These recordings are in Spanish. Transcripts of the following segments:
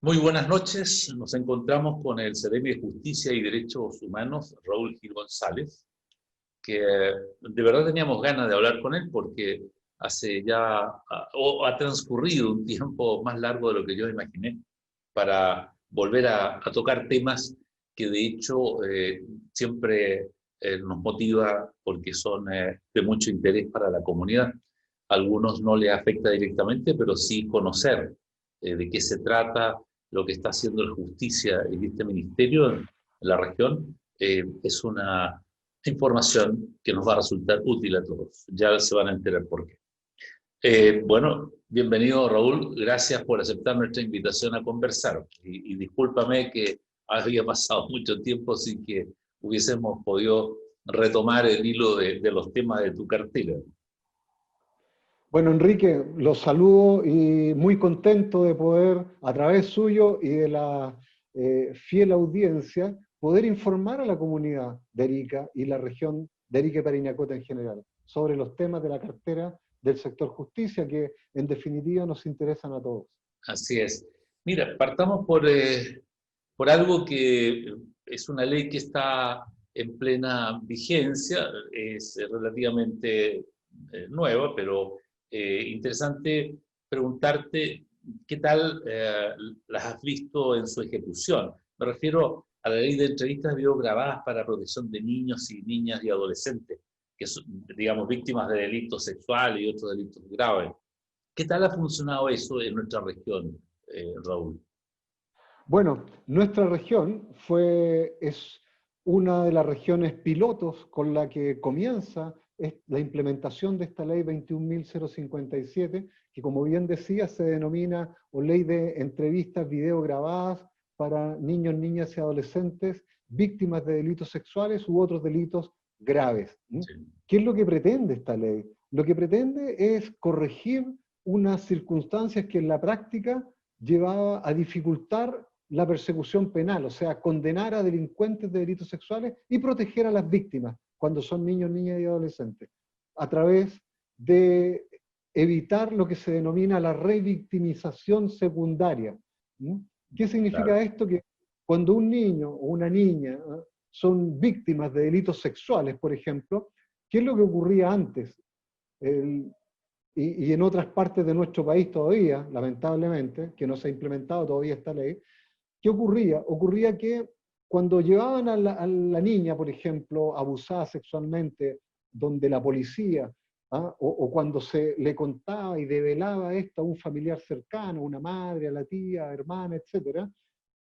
Muy buenas noches. Nos encontramos con el Seremi de Justicia y Derechos Humanos, Raúl Gil González, que de verdad teníamos ganas de hablar con él porque hace ya, o ha transcurrido un tiempo más largo de lo que yo imaginé para volver a tocar temas que de hecho siempre nos motiva porque son de mucho interés para la comunidad. A algunos no les afecta directamente, pero sí conocer de qué se trata, lo que está haciendo la justicia en este ministerio en la región, es una información que nos va a resultar útil a todos. Ya se van a enterar por qué. Bueno, bienvenido Raúl, gracias por aceptar nuestra invitación a conversar. Y discúlpame que había pasado mucho tiempo sin que hubiésemos podido retomar el hilo de los temas de tu cartera. Bueno, Enrique, los saludo y muy contento de poder, a través suyo y de la fiel audiencia, poder informar a la comunidad de Arica y la región de Arica y Parinacota en general sobre los temas de la cartera del sector justicia que en definitiva nos interesan a todos. Así es. Mira, partamos por algo que es una ley que está en plena vigencia, es relativamente nueva, pero interesante preguntarte qué tal las has visto en su ejecución. Me refiero a la ley de entrevistas videograbadas para protección de niños y niñas y adolescentes, que son, digamos, víctimas de delitos sexuales y otros delitos graves. ¿Qué tal ha funcionado eso en nuestra región, Raúl? Bueno, nuestra región es una de las regiones pilotos con la que comienza la implementación de esta ley 21.057, que como bien decía se denomina o ley de entrevistas videograbadas para niños, niñas y adolescentes víctimas de delitos sexuales u otros delitos graves. Sí. ¿Qué es lo que pretende esta ley? Lo que pretende es corregir unas circunstancias que en la práctica llevaba a dificultar la persecución penal, o sea, condenar a delincuentes de delitos sexuales y proteger a las víctimas cuando son niños, niñas y adolescentes, a través de evitar lo que se denomina la revictimización secundaria. ¿Qué significa Claro. esto? Que cuando un niño o una niña son víctimas de delitos sexuales, por ejemplo, ¿qué es lo que ocurría antes? Y en otras partes de nuestro país todavía, lamentablemente, que no se ha implementado todavía esta ley, ¿qué ocurría? Ocurría que cuando llevaban a la niña, por ejemplo, abusada sexualmente, donde la policía, o cuando se le contaba y develaba esto a un familiar cercano, una madre, a la tía, hermana, etcétera,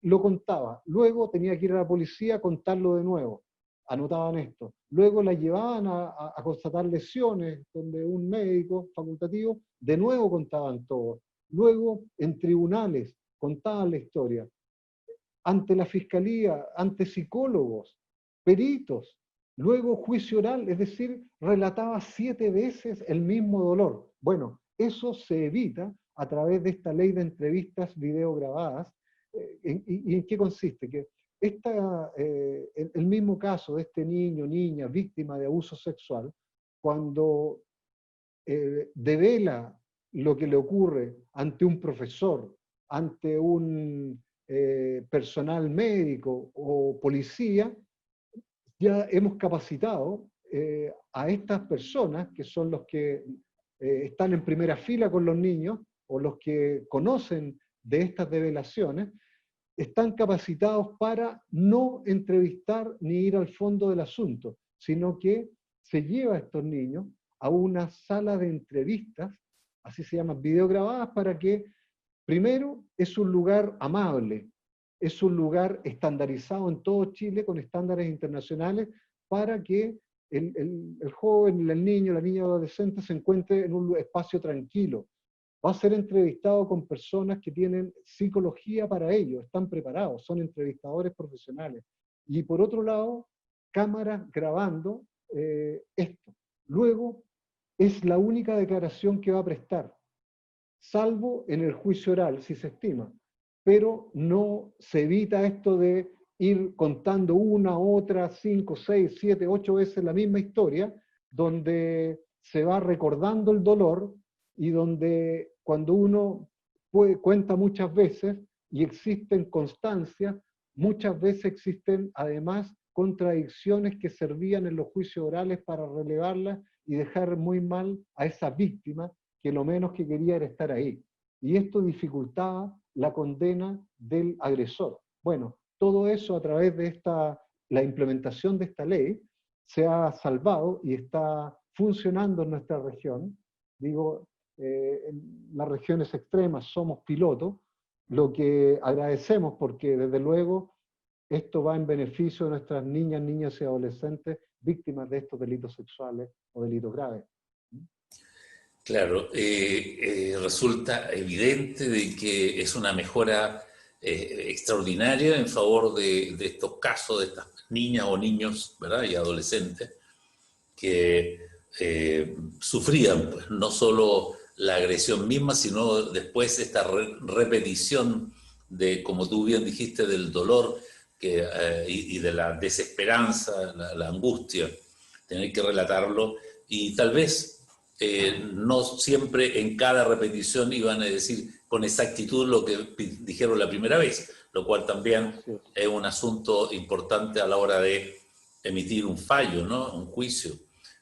lo contaba. Luego tenía que ir a la policía a contarlo de nuevo. Anotaban esto. Luego la llevaban a constatar lesiones, donde un médico facultativo de nuevo contaban todo. Luego en tribunales contaban la historia. Ante la fiscalía, ante psicólogos, peritos. Luego juicio oral, es decir, relataba 7 veces el mismo dolor. Bueno, eso se evita a través de esta ley de entrevistas videograbadas. ¿Y en qué consiste? Que el mismo caso de este niño, niña, víctima de abuso sexual, cuando devela lo que le ocurre ante un profesor, ante un personal médico o policía, ya hemos capacitado a estas personas, que son los que están en primera fila con los niños, o los que conocen de estas develaciones, están capacitados para no entrevistar ni ir al fondo del asunto, sino que se lleva a estos niños a una sala de entrevistas, así se llaman, videograbadas, para que, primero, es un lugar amable, es un lugar estandarizado en todo Chile con estándares internacionales para que el joven, el niño, la niña o adolescente se encuentre en un espacio tranquilo. Va a ser entrevistado con personas que tienen psicología para ello, están preparados, son entrevistadores profesionales. Y por otro lado, cámaras grabando esto. Luego, es la única declaración que va a prestar, salvo en el juicio oral, si se estima. Pero no se evita esto de ir contando una, otra, 5, 6, 7, 8 veces la misma historia, donde se va recordando el dolor y donde cuenta muchas veces, y existen constancias, muchas veces existen además contradicciones que servían en los juicios orales para relevarlas y dejar muy mal a esa víctima que lo menos que quería era estar ahí. Y esto dificultaba la condena del agresor. Bueno, todo eso a través de la implementación de esta ley se ha salvado y está funcionando en nuestra región. Digo, en las regiones extremas somos pilotos, lo que agradecemos porque desde luego esto va en beneficio de nuestras niñas y adolescentes víctimas de estos delitos sexuales o delitos graves. Claro, resulta evidente de que es una mejora extraordinaria en favor de estos casos, de estas niñas o niños, ¿verdad? Y adolescentes que sufrían pues, no solo la agresión misma, sino después esta repetición de, como tú bien dijiste, del dolor y de la desesperanza, la angustia, tener que relatarlo, y tal vez no siempre en cada repetición iban a decir con exactitud lo que dijeron la primera vez, lo cual también es un asunto importante a la hora de emitir un fallo, ¿no? Un juicio.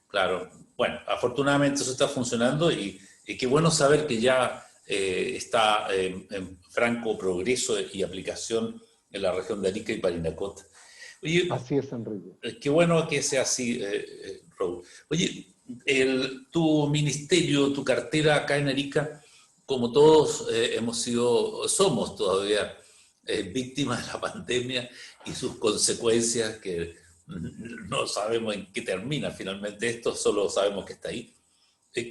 Claro, bueno, afortunadamente eso está funcionando y qué bueno saber que ya está en franco progreso y aplicación en la región de Arica y Parinacota. Oye, Así es, Enrique. qué bueno que sea así, Raúl. Oye, tu ministerio, tu cartera acá en Arica, como todos somos todavía víctimas de la pandemia y sus consecuencias que no sabemos en qué termina finalmente esto, solo sabemos que está ahí.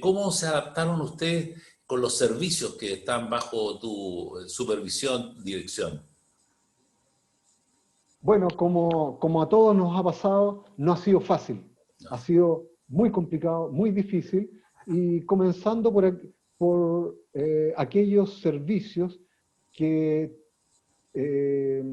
¿Cómo se adaptaron ustedes con los servicios que están bajo tu supervisión, dirección? Bueno, como a todos nos ha pasado, no ha sido fácil. Ha sido muy complicado, muy difícil, y comenzando por aquellos servicios que, eh,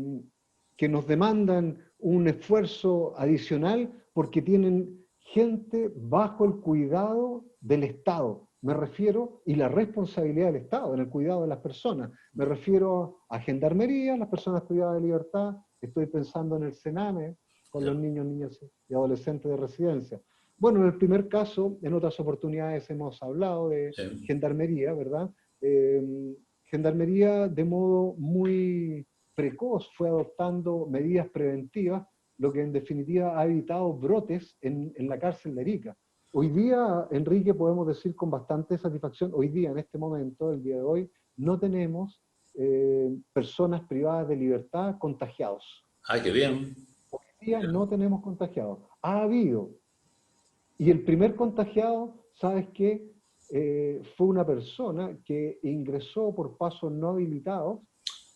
que nos demandan un esfuerzo adicional porque tienen gente bajo el cuidado del Estado. Me refiero, y la responsabilidad del Estado en el cuidado de las personas. Me refiero a gendarmería, las personas privadas de libertad. Estoy pensando en el Sename, con los niños, niñas y adolescentes de residencia. Bueno, en el primer caso, en otras oportunidades hemos hablado de Sí. gendarmería, ¿verdad? Gendarmería de modo muy precoz fue adoptando medidas preventivas, lo que en definitiva ha evitado brotes en la cárcel de Arica. Hoy día, Enrique, podemos decir con bastante satisfacción, hoy día, en este momento, el día de hoy, no tenemos personas privadas de libertad contagiados. Ah, qué bien. Hoy día no tenemos contagiados. Ha habido, y el primer contagiado, ¿sabes qué? Fue una persona que ingresó por pasos no habilitados,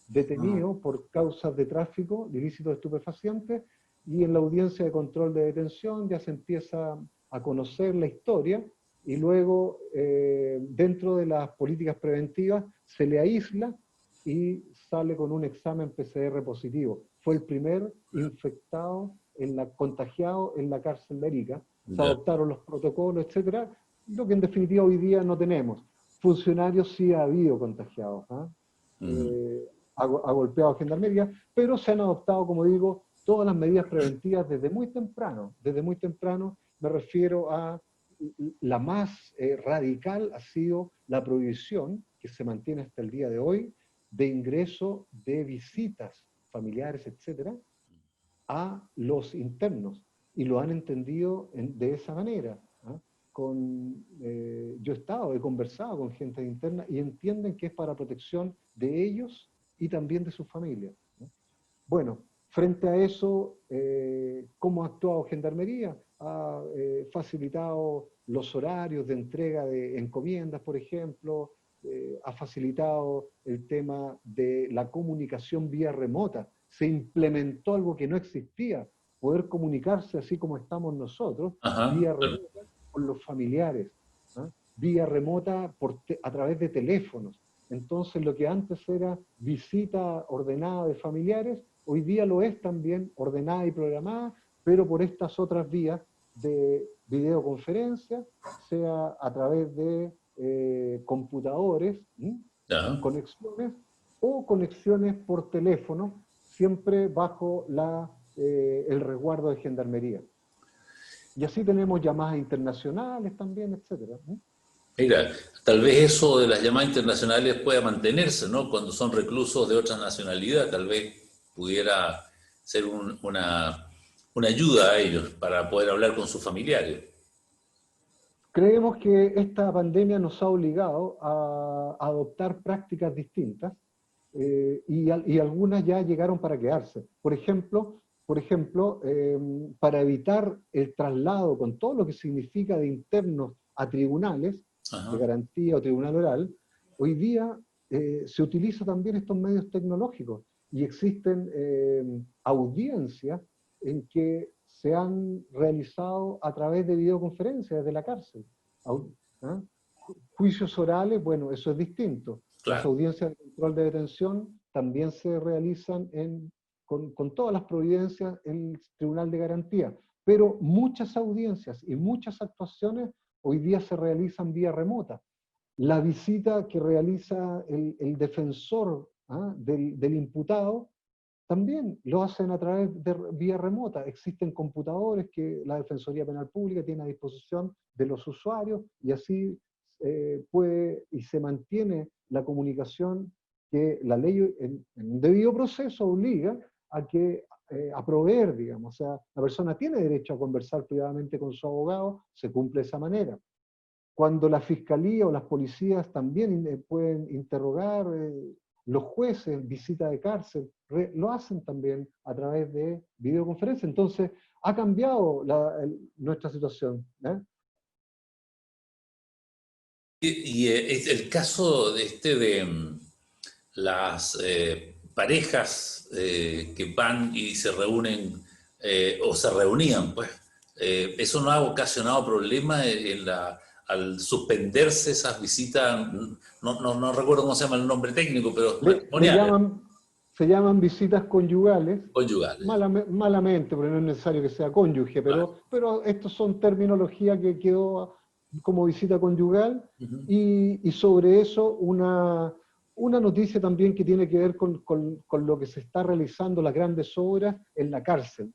detenido por causas de tráfico, de ilícitos de estupefacientes, y en la audiencia de control de detención ya se empieza a conocer la historia, y luego dentro de las políticas preventivas se le aísla y sale con un examen PCR positivo. Fue el primer infectado, contagiado en la cárcel de Arica. Se Ya. adoptaron los protocolos, etcétera, lo que en definitiva hoy día no tenemos. Funcionarios sí ha habido contagiados, ¿ah? Ha golpeado a Gendarmería, pero se han adoptado, como digo, todas las medidas preventivas desde muy temprano. Desde muy temprano me refiero a la más radical ha sido la prohibición, que se mantiene hasta el día de hoy, de ingreso de visitas familiares, etcétera, a los internos. Y lo han entendido de esa manera. ¿Ah? Yo he conversado con gente interna y entienden que es para protección de ellos y también de su familia, ¿no? Bueno, frente a eso, ¿cómo ha actuado Gendarmería? Ha facilitado los horarios de entrega de encomiendas, por ejemplo, ha facilitado el tema de la comunicación vía remota. Se implementó algo que no existía, poder comunicarse así como estamos nosotros, Ajá. vía remota con los familiares, ¿no? Vía remota a través de teléfonos. Entonces, lo que antes era visita ordenada de familiares, hoy día lo es también ordenada y programada, pero por estas otras vías de videoconferencia, sea a través de computadores, Ya. conexiones, o conexiones por teléfono, siempre bajo el resguardo de Gendarmería. Y así tenemos llamadas internacionales también, etcétera. Mira, tal vez eso de las llamadas internacionales pueda mantenerse, ¿no? Cuando son reclusos de otra nacionalidad, tal vez pudiera ser una ayuda a ellos para poder hablar con sus familiares. Creemos que esta pandemia nos ha obligado a adoptar prácticas distintas y algunas ya llegaron para quedarse. Por ejemplo, para evitar el traslado con todo lo que significa de internos a tribunales de Ajá. garantía o tribunal oral, hoy día se utilizan también estos medios tecnológicos y existen audiencias en que se han realizado a través de videoconferencias desde la cárcel. ¿Ah? Juicios orales, bueno, eso es distinto. Las Claro. audiencias de control de detención también se realizan con todas las providencias en el Tribunal de Garantía, pero muchas audiencias y muchas actuaciones hoy día se realizan vía remota. La visita que realiza el defensor del imputado también lo hacen a través de vía remota. Existen computadores que la Defensoría Penal Pública tiene a disposición de los usuarios y así puede y se mantiene la comunicación que la ley en un debido proceso obliga a proveer, digamos. O sea, la persona tiene derecho a conversar privadamente con su abogado, se cumple de esa manera. Cuando la fiscalía o las policías también pueden interrogar, los jueces, visita de cárcel, lo hacen también a través de videoconferencia. Entonces, ha cambiado nuestra situación. Y es el caso de las parejas que van y se reúnen o se reunían, pues, eso no ha ocasionado problemas al suspenderse esas visitas, no recuerdo cómo se llama el nombre técnico, pero Le matrimoniales, llaman, se llaman visitas conyugales, conyugales. malamente, porque no es necesario que sea cónyuge, Vale. pero estos son terminología que quedó como visita conyugal, Uh-huh. y sobre eso una noticia también que tiene que ver con lo que se está realizando, las grandes obras en la cárcel.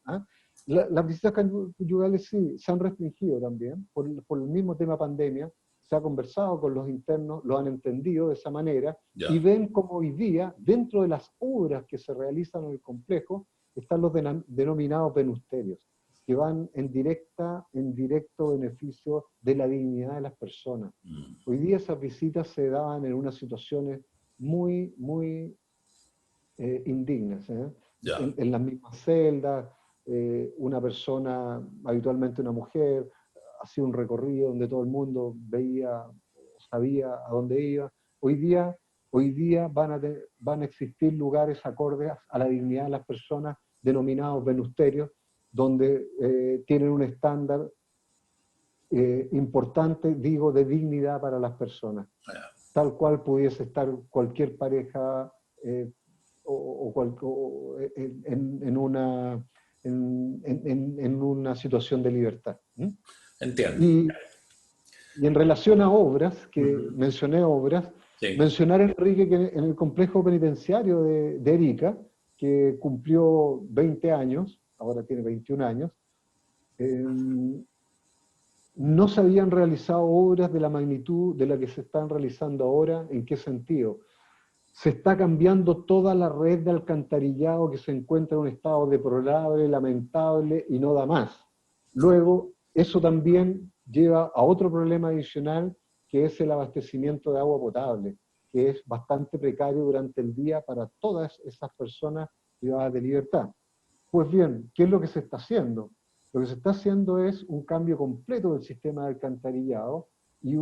Las visitas conyugales sí, se han restringido también por el mismo tema pandemia. Se ha conversado con los internos, lo han entendido de esa manera, y Ya. ven como hoy día, dentro de las obras que se realizan en el complejo, están los denominados venusterios, que van en directo beneficio de la dignidad de las personas. Mm. Hoy día esas visitas se daban en unas situaciones muy, muy indignas, Ya. en las mismas celdas, una persona, habitualmente una mujer, hacía un recorrido donde todo el mundo veía, sabía a dónde iba. Hoy día van a existir lugares acordes a la dignidad de las personas, denominados venusterios, donde tienen un estándar importante, digo, de dignidad para las personas, Ya. tal cual pudiese estar cualquier pareja en una situación de libertad. Entiendo. Y, y en relación a obras, que Uh-huh. mencioné obras, Sí. mencionar, Enrique, que en el complejo penitenciario de Arica, que cumplió 20 años, ahora tiene 21 años, eh, no se habían realizado obras de la magnitud de la que se están realizando ahora. ¿En qué sentido? Se está cambiando toda la red de alcantarillado que se encuentra en un estado deplorable, lamentable y no da más. Luego, eso también lleva a otro problema adicional, que es el abastecimiento de agua potable, que es bastante precario durante el día para todas esas personas privadas de libertad. Pues bien, ¿qué es lo que se está haciendo? Lo que se está haciendo es un cambio completo del sistema de alcantarillado y,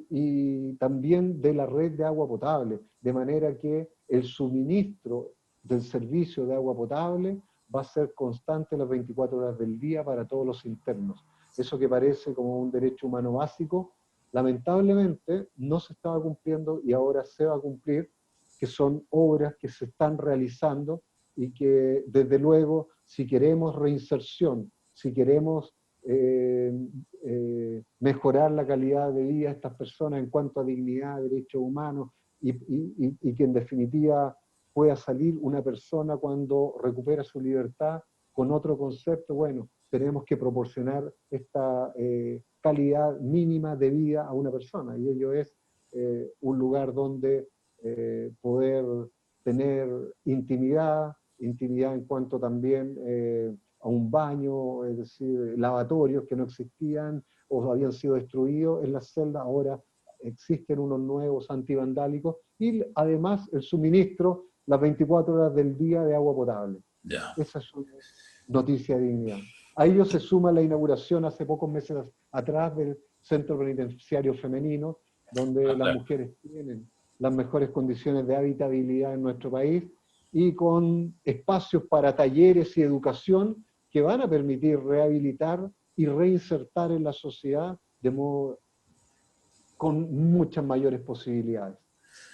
y también de la red de agua potable, de manera que el suministro del servicio de agua potable va a ser constante las 24 horas del día para todos los internos. Eso que parece como un derecho humano básico, lamentablemente no se estaba cumpliendo y ahora se va a cumplir, que son obras que se están realizando y que, desde luego, si queremos reinserción, si queremos mejorar la calidad de vida de estas personas en cuanto a dignidad, derechos humanos y que en definitiva pueda salir una persona cuando recupera su libertad con otro concepto. Bueno, tenemos que proporcionar esta calidad mínima de vida a una persona, y ello es un lugar donde poder tener intimidad en cuanto también a un baño, es decir, lavatorios que no existían o habían sido destruidos en las celdas, ahora existen unos nuevos antivandálicos, y además el suministro las 24 horas del día de agua potable. Ya. Esa es una noticia de dignidad. A ello se suma la inauguración hace pocos meses atrás del Centro Penitenciario Femenino, donde las Claro. mujeres tienen las mejores condiciones de habitabilidad en nuestro país, y con espacios para talleres y educación que van a permitir rehabilitar y reinsertar en la sociedad de modo, con muchas mayores posibilidades.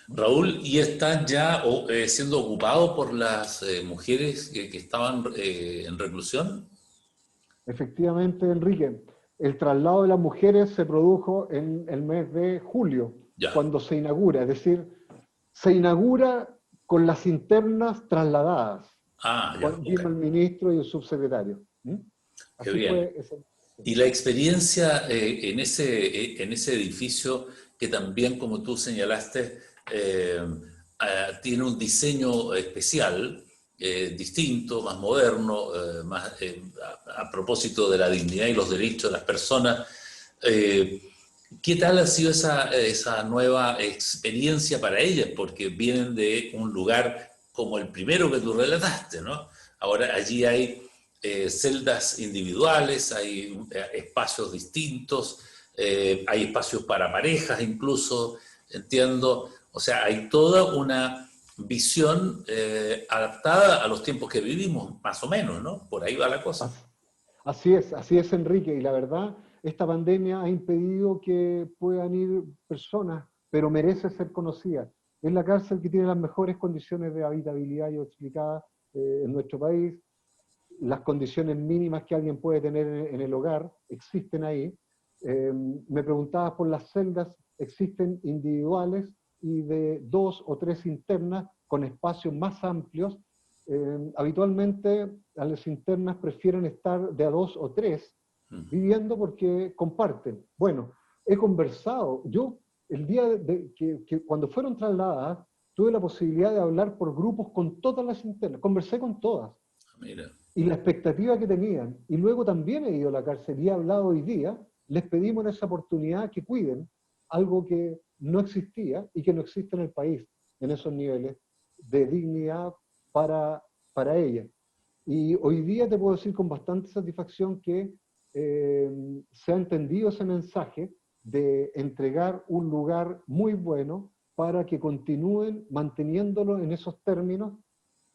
Raúl, ¿y están ya siendo ocupados por las mujeres que estaban en reclusión? Efectivamente, Enrique, el traslado de las mujeres se produjo en el mes de julio, Ya. cuando se inaugura, es decir, se inaugura con las internas trasladadas. Ah, ya, Cuando ok. vino el ministro y el subsecretario. Qué Así bien. fue ese. Y la experiencia en ese edificio, que también, como tú señalaste, tiene un diseño especial, distinto, más moderno, más, a propósito de la dignidad y los derechos de las personas. eh, ¿Qué tal ha sido esa nueva experiencia para ellas? Porque vienen de un lugar como el primero que tú relataste, ¿no? Ahora allí hay celdas individuales, hay espacios distintos, hay espacios para parejas incluso, entiendo. O sea, hay toda una visión adaptada a los tiempos que vivimos, más o menos, ¿no? Por ahí va la cosa. Así es, Enrique, y la verdad, esta pandemia ha impedido que puedan ir personas, pero merece ser conocida. Es la cárcel que tiene las mejores condiciones de habitabilidad, yo explicaba, en nuestro país. Las condiciones mínimas que alguien puede tener en el hogar existen ahí. Me preguntabas por las celdas, existen individuales y de 2 o 3 internas con espacios más amplios. Habitualmente a las internas prefieren estar de a 2 o 3 viviendo porque comparten. Bueno, he conversado, yo el día que cuando fueron trasladadas, tuve la posibilidad de hablar por grupos con todas las internas, conversé con todas, Mira, y la expectativa que tenían. Y luego también he ido a la cárcel y he hablado hoy día, les pedimos en esa oportunidad que cuiden algo que no existía y que no existe en el país, en esos niveles de dignidad para ella. Y hoy día te puedo decir con bastante satisfacción que se ha entendido ese mensaje de entregar un lugar muy bueno para que continúen manteniéndolo en esos términos,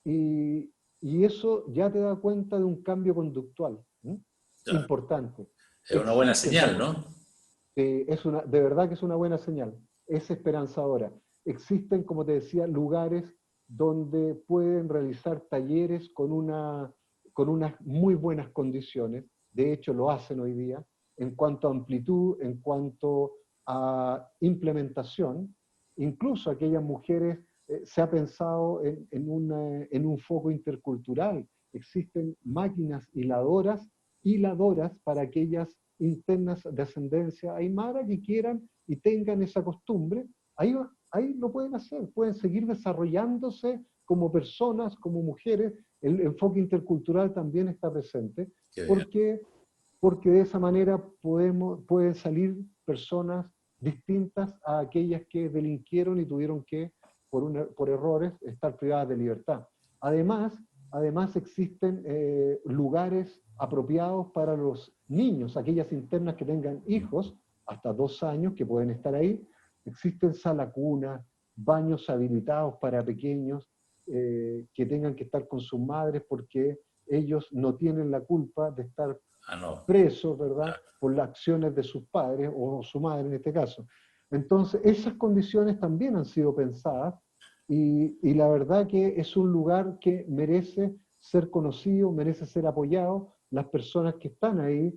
y, y eso ya te da cuenta de un cambio conductual ya. importante. Es una buena Existen señal, también, ¿no? de verdad que es una buena señal, es esperanzadora. Existen, como te decía, lugares donde pueden realizar talleres con unas muy buenas condiciones, de hecho lo hacen hoy día, en cuanto a amplitud, en cuanto a implementación. Incluso aquellas mujeres, se ha pensado en un foco intercultural. Existen máquinas hiladoras para aquellas internas de ascendencia aymara que quieran y tengan esa costumbre. Ahí lo pueden hacer, pueden seguir desarrollándose como personas, como mujeres. El enfoque intercultural también está presente, Qué bien. porque, porque de esa manera pueden salir personas distintas a aquellas que delinquieron y tuvieron que, por errores, estar privadas de libertad. Además, Además existen lugares apropiados para los niños, aquellas internas que tengan hijos hasta 2 años que pueden estar ahí. Existen sala cuna, baños habilitados para pequeños que tengan que estar con sus madres porque ellos no tienen la culpa de estar Ah, no. presos, ¿verdad?, por las acciones de sus padres o su madre en este caso. Entonces, esas condiciones también han sido pensadas, y la verdad que es un lugar que merece ser conocido, merece ser apoyado. Las personas que están ahí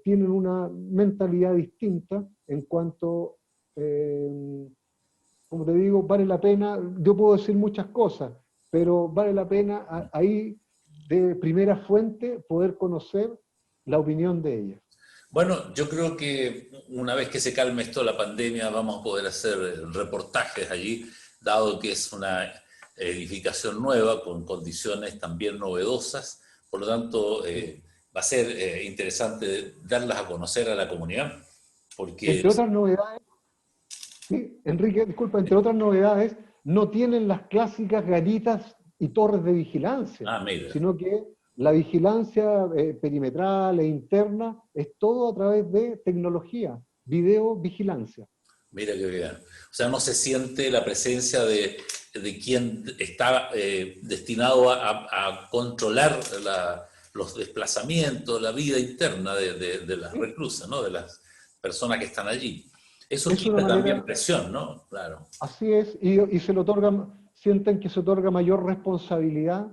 tienen una mentalidad distinta en cuanto como te digo, vale la pena, yo puedo decir muchas cosas, pero vale la pena ahí de primera fuente poder conocer la opinión de ella. Bueno, yo creo que una vez que se calme esto de la pandemia vamos a poder hacer reportajes allí, dado que es una edificación nueva con condiciones también novedosas. Por lo tanto, va a ser interesante darlas a conocer a la comunidad, porque... Entre otras novedades, sí, Enrique, disculpa, entre otras novedades, no tienen las clásicas garitas y torres de vigilancia, Ah, mira. sino que la vigilancia perimetral e interna es todo a través de tecnología, videovigilancia. Mira qué bien. O sea, no se siente la presencia de quien está destinado a controlar los desplazamientos, la vida interna de las Sí, reclusas, ¿no? De las personas que están allí. Eso es una quita también manera, presión, ¿no? Claro. así es, y se le otorga, sienten que se otorga mayor responsabilidad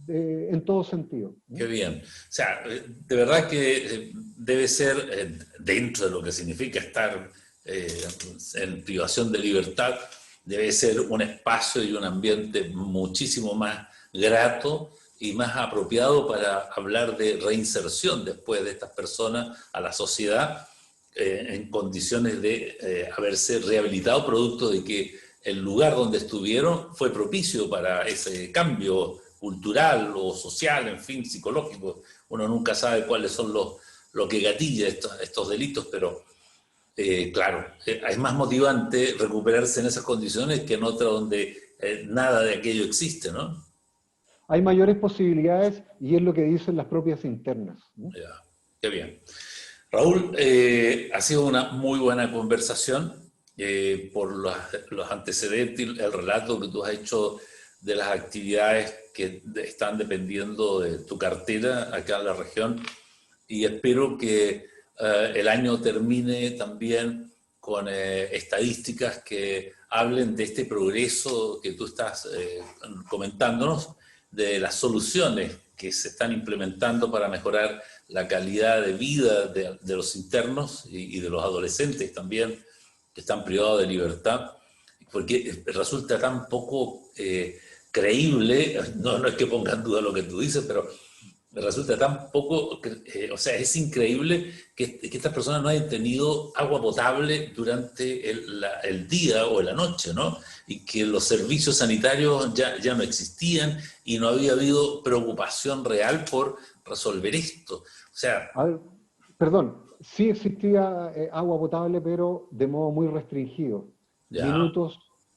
en todo sentido. Qué bien. O sea, de verdad que debe ser, dentro de lo que significa estar en privación de libertad, debe ser un espacio y un ambiente muchísimo más grato y más apropiado para hablar de reinserción después de estas personas a la sociedad en condiciones de haberse rehabilitado producto de que el lugar donde estuvieron fue propicio para ese cambio cultural o social, en fin, psicológico. Uno nunca sabe cuáles son lo que gatilla estos delitos, pero claro, es más motivante recuperarse en esas condiciones que en otras donde nada de aquello existe, ¿no? Hay mayores posibilidades y es lo que dicen las propias internas. Ya, qué bien. Raúl, ha sido una muy buena conversación por los antecedentes y el relato que tú has hecho de las actividades que están dependiendo de tu cartera acá en la región y espero que el año termine también con estadísticas que hablen de este progreso que tú estás comentándonos, de las soluciones que se están implementando para mejorar la calidad de vida de los internos y de los adolescentes también que están privados de libertad, porque resulta tan poco creíble, no es que ponga en duda lo que tú dices, pero me resulta tan poco, o sea, es increíble que estas personas no hayan tenido agua potable durante el día o la noche, ¿no? Y que los servicios sanitarios ya no existían y no había habido preocupación real por resolver esto. O sea, A ver, perdón, sí existía agua potable, pero de modo muy restringido. ya,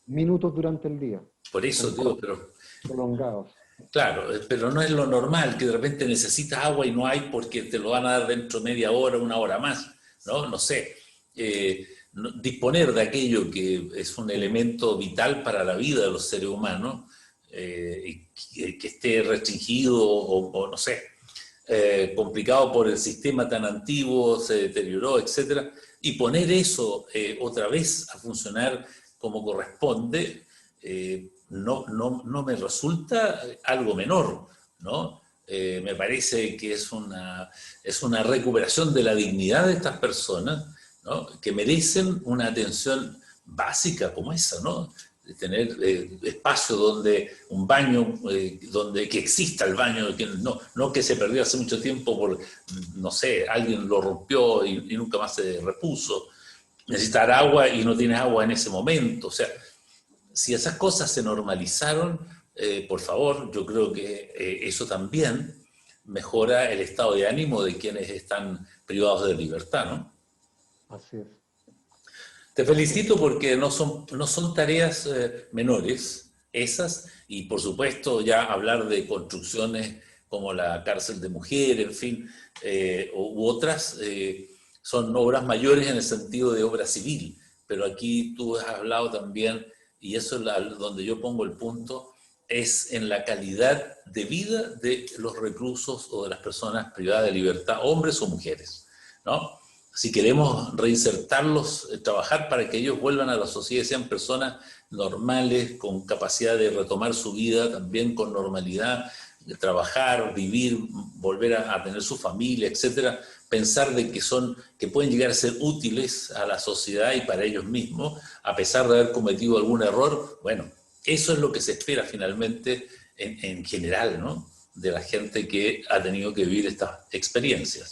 Minutos durante el día, por eso con digo, cortes pero prolongados. claro, pero no es lo normal que de repente necesitas agua y no hay porque te lo van a dar dentro de media hora, una hora más, ¿no? No sé. Disponer de aquello que es un Sí. elemento vital para la vida de los seres humanos, que esté restringido o no sé, complicado por el sistema tan antiguo, se deterioró, etcétera, y poner eso otra vez a funcionar como corresponde, no me resulta algo menor, ¿no? Me parece que es una recuperación de la dignidad de estas personas, ¿no? Que merecen una atención básica como esa, ¿no? De tener espacio donde un baño, donde que exista el baño, que no que se perdió hace mucho tiempo por, no sé, alguien lo rompió y nunca más se repuso. Necesitar agua y no tienes agua en ese momento. O sea, si esas cosas se normalizaron, por favor, yo creo que eso también mejora el estado de ánimo de quienes están privados de libertad, ¿no? Así es. Te felicito porque no son tareas menores esas, y por supuesto ya hablar de construcciones como la cárcel de mujeres, en fin, u otras, son obras mayores en el sentido de obra civil, pero aquí tú has hablado también, y eso es donde yo pongo el punto, es en la calidad de vida de los reclusos o de las personas privadas de libertad, hombres o mujeres, ¿no? Si queremos reinsertarlos, trabajar para que ellos vuelvan a la sociedad y sean personas normales, con capacidad de retomar su vida también con normalidad, de trabajar, vivir, volver a tener su familia, etcétera, pensar de que pueden llegar a ser útiles a la sociedad y para ellos mismos, a pesar de haber cometido algún error. Bueno, eso es lo que se espera finalmente en general, ¿no?, de la gente que ha tenido que vivir estas experiencias.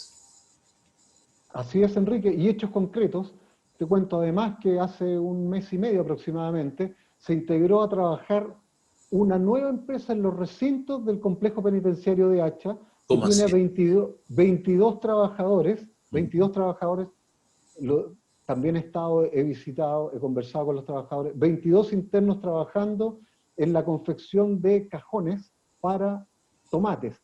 Así es, Enrique, y hechos concretos. Te cuento además que hace un mes y medio aproximadamente se integró a trabajar una nueva empresa en los recintos del complejo penitenciario de Hacha, que ¿Cómo tiene así? 22 trabajadores, también he visitado, he conversado con los trabajadores, 22 internos trabajando en la confección de cajones para tomates.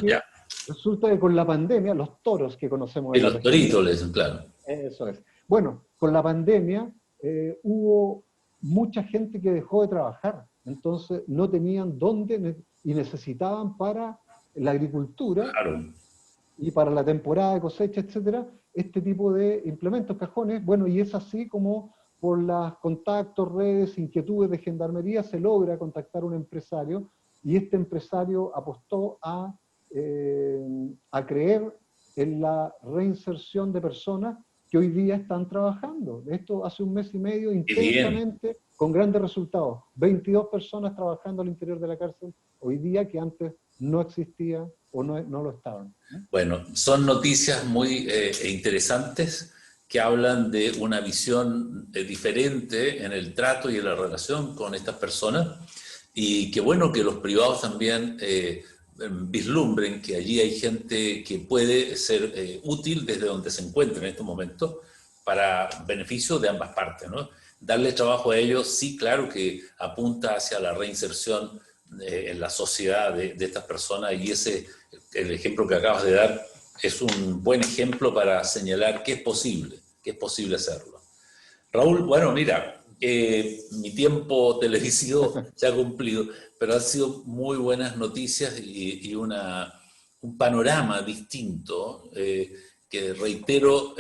Ya. Resulta que con la pandemia, los toros que conocemos Y en la los región, toritos, les claro. eso es. Bueno, con la pandemia hubo mucha gente que dejó de trabajar, entonces no tenían dónde y necesitaban para la agricultura Claro. y para la temporada de cosecha, etcétera, este tipo de implementos, cajones. Bueno, y es así como por los contactos, redes, inquietudes de gendarmería se logra contactar a un empresario, y este empresario apostó a creer en la reinserción de personas que hoy día están trabajando. Esto hace un mes y medio intensamente, con grandes resultados. 22 personas trabajando al interior de la cárcel hoy día que antes no existía o no lo estaban. Bueno, son noticias muy interesantes que hablan de una visión diferente en el trato y en la relación con estas personas, y qué bueno que los privados también vislumbren que allí hay gente que puede ser útil desde donde se encuentra en estos momentos para beneficio de ambas partes, ¿no? Darle trabajo a ellos, sí, claro que apunta hacia la reinserción en la sociedad de estas personas, y el ejemplo que acabas de dar es un buen ejemplo para señalar que es posible hacerlo. Raúl, bueno, mira, mi tiempo televisivo se ha cumplido, pero han sido muy buenas noticias y un panorama distinto que reitero,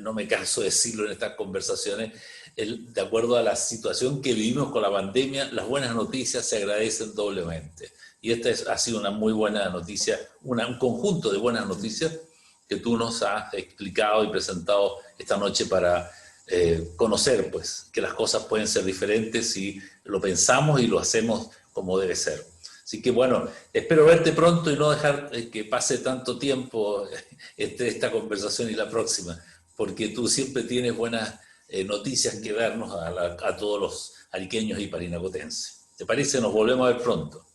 no me canso de decirlo en estas conversaciones, de acuerdo a la situación que vivimos con la pandemia, las buenas noticias se agradecen doblemente. Y esta ha sido una muy buena noticia, un conjunto de buenas noticias que tú nos has explicado y presentado esta noche para conocer, pues, que las cosas pueden ser diferentes si lo pensamos y lo hacemos como debe ser. Así que bueno, espero verte pronto y no dejar que pase tanto tiempo entre esta conversación y la próxima, porque tú siempre tienes buenas noticias que darnos a todos los ariqueños y parinacotenses. ¿Te parece? Nos volvemos a ver pronto.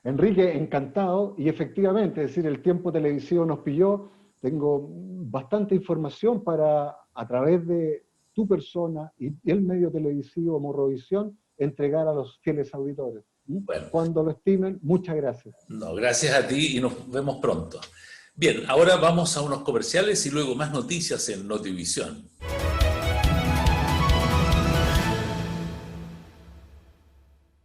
Enrique, encantado, y efectivamente, es decir, el tiempo televisivo nos pilló. Tengo bastante información para, a través de tu persona y el medio televisivo Morrovisión, entregar a los fieles auditores. Bueno, cuando lo estimen, muchas gracias. No, gracias a ti y nos vemos pronto. Bien, ahora vamos a unos comerciales y luego más noticias en Notivisión.